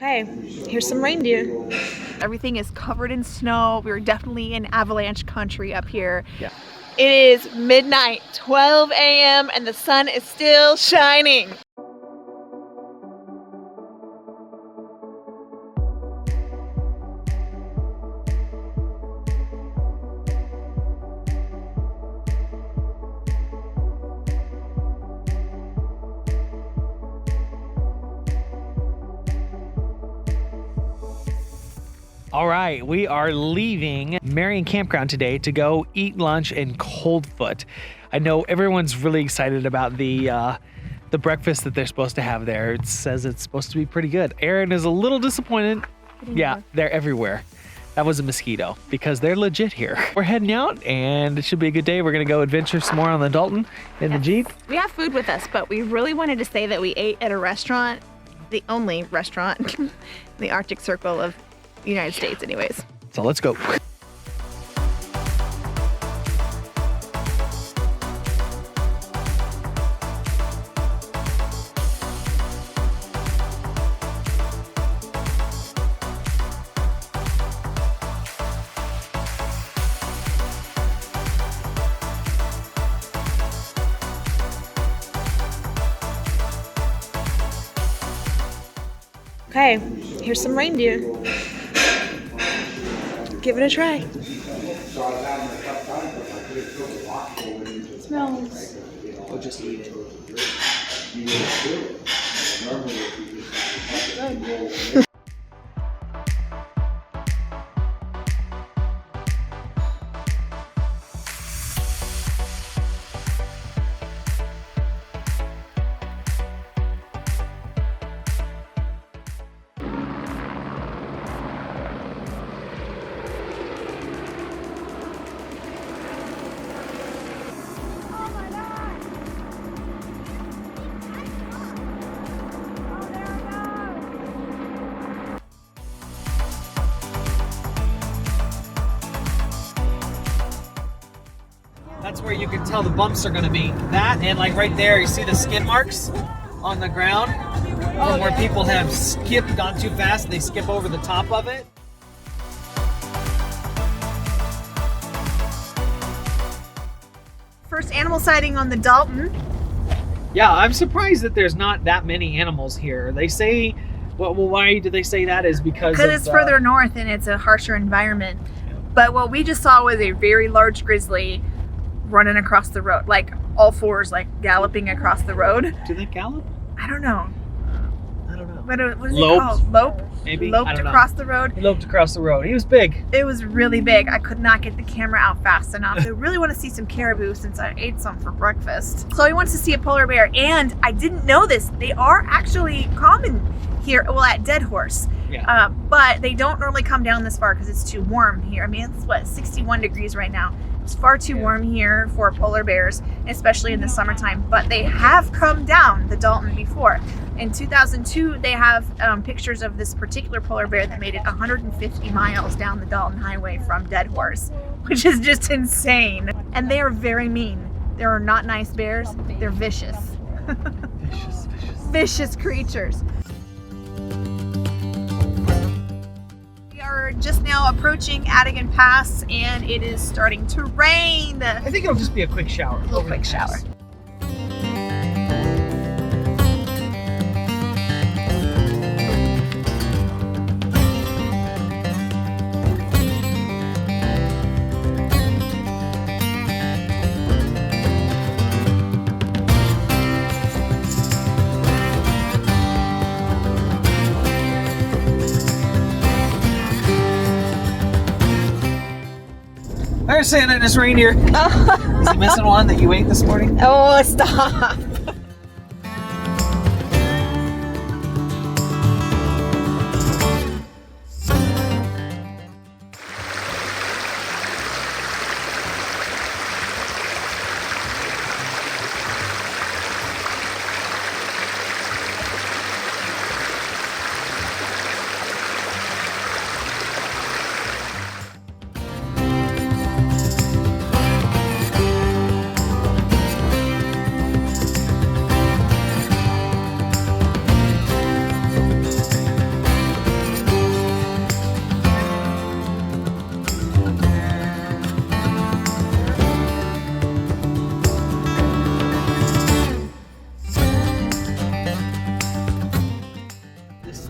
Okay, here's some reindeer. Everything is covered in snow. We're definitely in avalanche country up here. Yeah. It is midnight, 12 a.m., and the sun is still shining. All right, we are leaving Marion Campground today to go eat lunch in Coldfoot. I know everyone's really excited about the breakfast that they're supposed to have there. It says it's supposed to be pretty good. Erin is a little disappointed. Yeah, they're everywhere. That was a mosquito because they're legit here. We're heading out and it should be a good day. We're gonna go adventure some more on the Dalton in the Jeep. We have food with us, but we really wanted to say that we ate at a restaurant, the only restaurant in the Arctic Circle of the United States anyways. So let's go. Okay, here's some reindeer. Give it a try. It smells. We'll just eat it. Good. That's where you can tell the bumps are gonna be. That and like right there, you see the skid marks on the ground from where people have gone too fast, they skip over the top of it. First animal sighting on the Dalton. Yeah, I'm surprised that there's not that many animals here. They say, well, why do they say that? Is because it's further north and it's a harsher environment. Yeah. But what we just saw was a very large grizzly running across the road, like all fours, like galloping across the road. Do they gallop? I don't know. I don't know. What is it Loped? called? Lope? Maybe? I Loped don't know. across the road. He loped across the road. He was big. It was really big. I could not get the camera out fast enough. I really want to see some caribou since I ate some for breakfast. Chloe wants to see a polar bear, and I didn't know this. They are actually common here, well, at Dead Horse. Yeah. But they don't normally come down this far because it's too warm here. I mean, it's what, 61 degrees right now. It's far too warm here for polar bears, especially in the summertime. But they have come down the Dalton before. In 2002, they have pictures of this particular polar bear that made it 150 miles down the Dalton Highway from Dead Horse, which is just insane. And they are very mean. They are not nice bears. They're vicious. Vicious creatures. We are just now approaching Atigan Pass, and it is starting to rain. I think it'll just be a quick shower. A little quick shower. There's Santa and his reindeer. Is he missing one that you ate this morning? Oh, stop.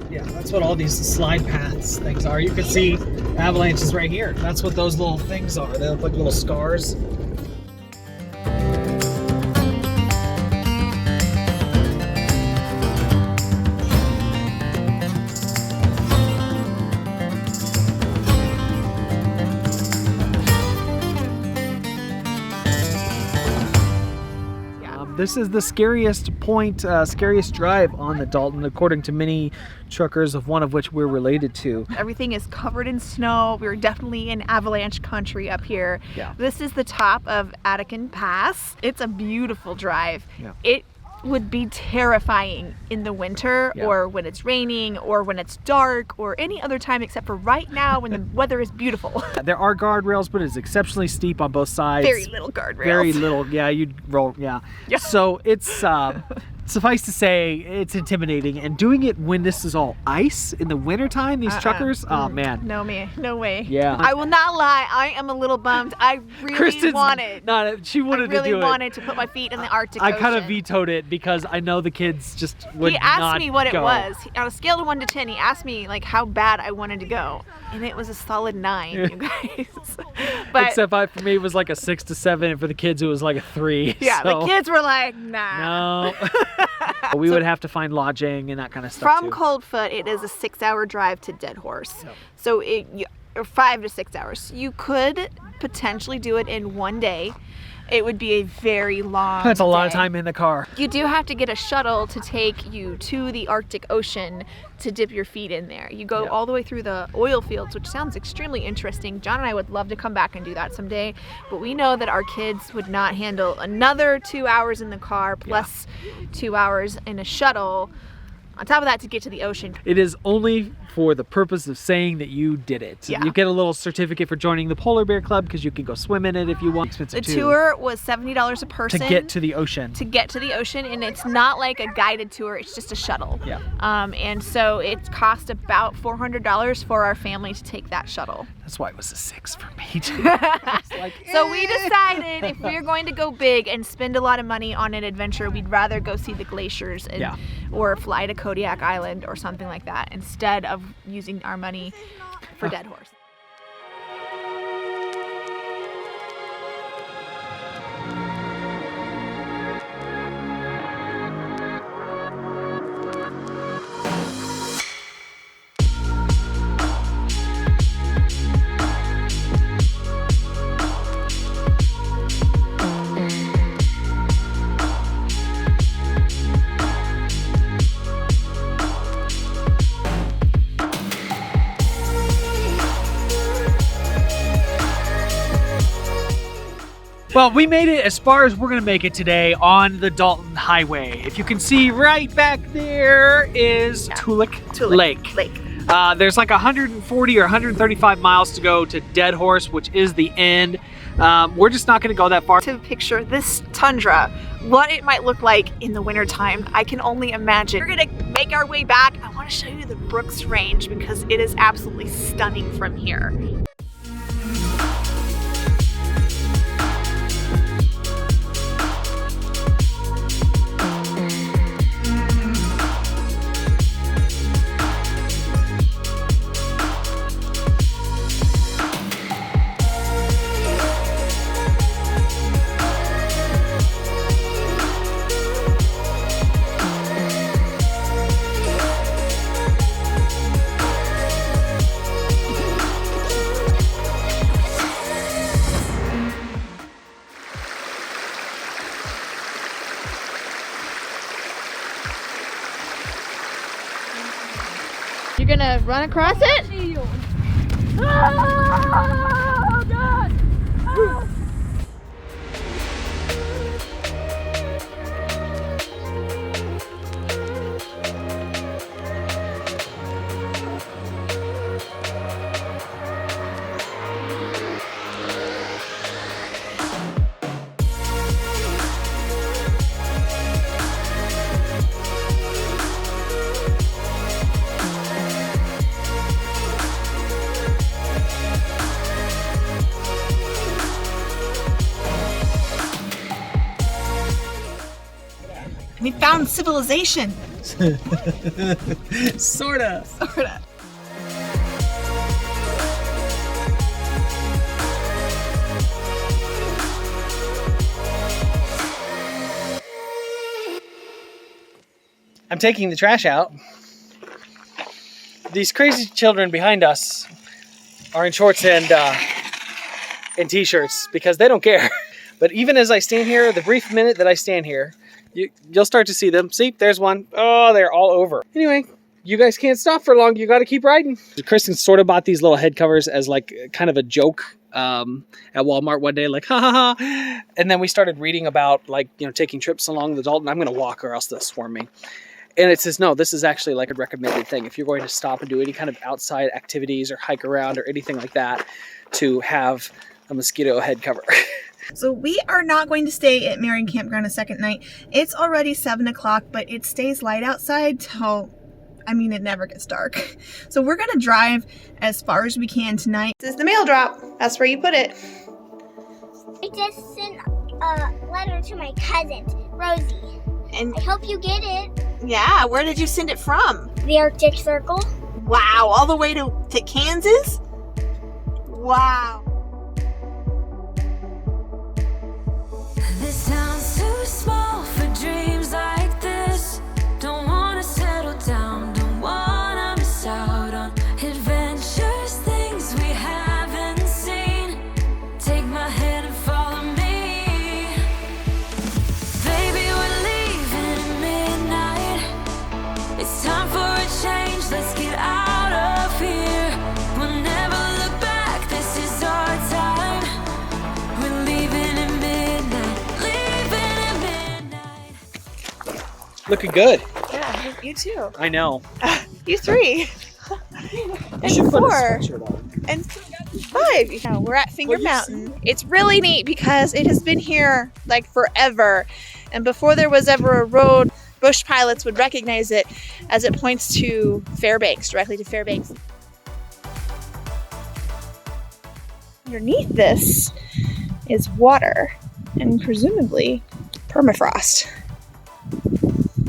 that's what all these slide paths things are. You can see avalanches right here. That's what those little things are. They look like little scars. This is the scariest point, scariest drive on the Dalton, according to many truckers, of one of which we're related to. Everything is covered in snow. We're definitely in avalanche country up here. Yeah. This is the top of Atigan Pass. It's a beautiful drive. Yeah. It would be terrifying in the winter, Yeah. or when it's raining, or when it's dark, or any other time except for right now when the weather is beautiful. There are guardrails, but it's exceptionally steep on both sides. Very little guardrails. Very little, yeah, you'd roll, yeah. Yeah. So it's, suffice to say, it's intimidating. And doing it when this is all ice in the wintertime, these truckers, oh man. No, no way. Yeah. I will not lie, I am a little bummed. I really Kristen's wanted. she wanted I really to do wanted to put my feet in the Arctic I Ocean. kind of vetoed it because I know the kids just would He asked not me what it go. was. On a scale of 1 to 10, he asked me like how bad I wanted to go. And it was a solid 9, you guys. But Except for me, it was like a 6 to 7, and for the kids, it was like a 3. yeah, so, the kids were like, nah. No. We would have to find lodging and that kind of stuff From too. Coldfoot, it is a 6-hour drive to Dead Horse. Yep. So or 5 to 6 hours. You could potentially do it in one day. It would be a very long That's a lot of day. time in the car. You do have to get a shuttle to take you to the Arctic Ocean to dip your feet in there. You go Yeah. all the way through the oil fields, which sounds extremely interesting. John and I would love to come back and do that someday, but we know that our kids would not handle another 2 hours in the car plus 2 hours in a shuttle. On top of that, to get to the ocean. It is only for the purpose of saying that you did it. Yeah. You get a little certificate for joining the Polar Bear Club because you can go swim in it if you want. The Expensive too, tour was $70 a person. to get to the ocean. To get to the ocean, and it's not like a guided tour, it's just a shuttle. Yeah. And so it cost about $400 for our family to take that shuttle. That's why it was a 6 for me too. So we decided if we're going to go big and spend a lot of money on an adventure, we'd rather go see the glaciers and, Yeah. or fly to Kodiak Island or something like that instead of using our money for Dead Horse. Well, we made it as far as we're going to make it today on the Dalton Highway. If you can see right back there is Tulloch Lake. There's like 140 or 135 miles to go to Dead Horse, which is the end. We're just not going to go that far. To picture this tundra, what it might look like in the wintertime, I can only imagine. We're gonna make our way back. I want to show you the Brooks Range because it is absolutely stunning from here. You're gonna run across it? Oh, God! Oh. We found civilization. Sorta. Sorta. I'm taking the trash out. These crazy children behind us are in shorts and t-shirts because they don't care. But even as I stand here, the brief minute that I stand here, you'll start to see them. See, there's one. Oh, they're all over. Anyway, you guys can't stop for long. You got to keep riding. Kristen sort of bought these little head covers as like kind of a joke at Walmart one day, like, ha ha ha. And then we started reading about like, you know, taking trips along the Dalton. I'm going to walk or else they'll swarm me. And it says, no, this is actually like a recommended thing. If you're going to stop and do any kind of outside activities or hike around or anything like that, to have a mosquito head cover. So we are not going to stay at Marion Campground a second night. It's already 7 o'clock, but it stays light outside till, I mean, it never gets dark. So we're going to drive as far as we can tonight. This is the mail drop. That's where you put it. I just sent a letter to my cousin, Rosie. And I hope you get it. yeah, where did you send it from? The Arctic Circle. Wow, all the way to Kansas? Wow. This sounds too small for dreams like this. Don't wanna settle down, don't wanna miss out on adventures, things we haven't seen. Take my hand and follow me. Baby, we're leaving at midnight. It's time for a change, let's get out of here. We'll never look back, this is our time. We're leaving at midnight, leaving at midnight. Looking good. Yeah, you too. I know. You 3. And 4. And 5. You know, we're at Finger Mountain. It's really neat because it has been here like forever. And before there was ever a road, bush pilots would recognize it as it points to Fairbanks, directly to Fairbanks. Underneath this is water and presumably permafrost.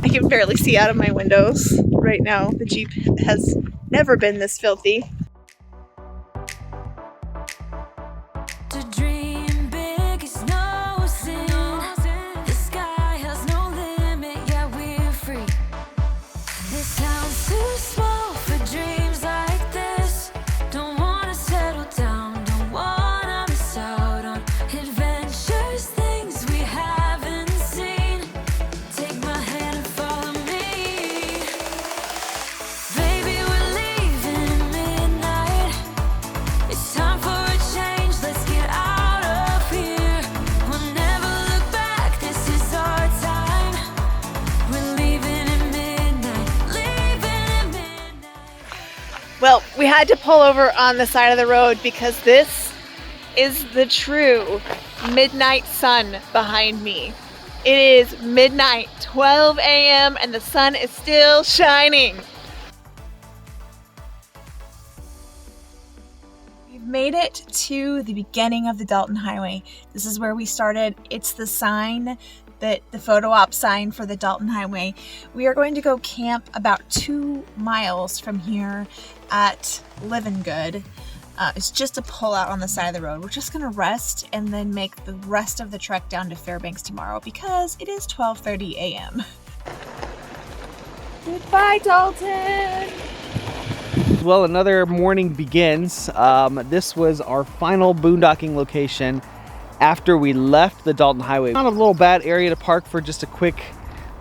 I can barely see out of my windows right now. The Jeep has never been this filthy. To dream big is no sin. The sky has no limit, yeah, we're free. This sounds too small for dreams like this. Don't wanna settle down, don't wanna miss out on adventures, things we haven't seen. Take my hand and follow me. Baby, we're leaving at midnight. It's time for a change, let's get out of here. We'll never look back, this is our time. We're leaving at midnight, leaving at midnight. Well, we had to pull over on the side of the road because this is the true midnight sun behind me. It is midnight, 12 a.m., and the sun is still shining. We've made it to the beginning of the Dalton Highway. This is where we started. It's the sign, the photo op sign for the Dalton Highway. We are going to go camp about 2 miles from here at Living Good. It's just a pull out on the side of the road. We're just gonna rest and then make the rest of the trek down to Fairbanks tomorrow because it is 12:30 a.m. Goodbye, Dalton. Well, another morning begins. This was our final boondocking location after we left the Dalton Highway. Not a little bad area to park for just a quick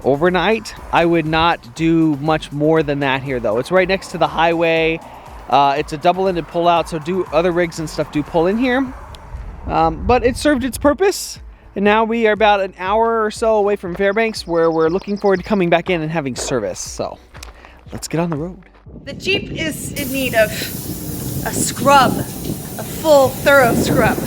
overnight. I would not do much more than that here though. It's right next to the highway. It's a double-ended pull-out, so other rigs and stuff do pull in here. But it served its purpose, and now we are about an hour or so away from Fairbanks, where we're looking forward to coming back in and having service. So let's get on the road. The Jeep is in need of a scrub, a full, thorough scrub.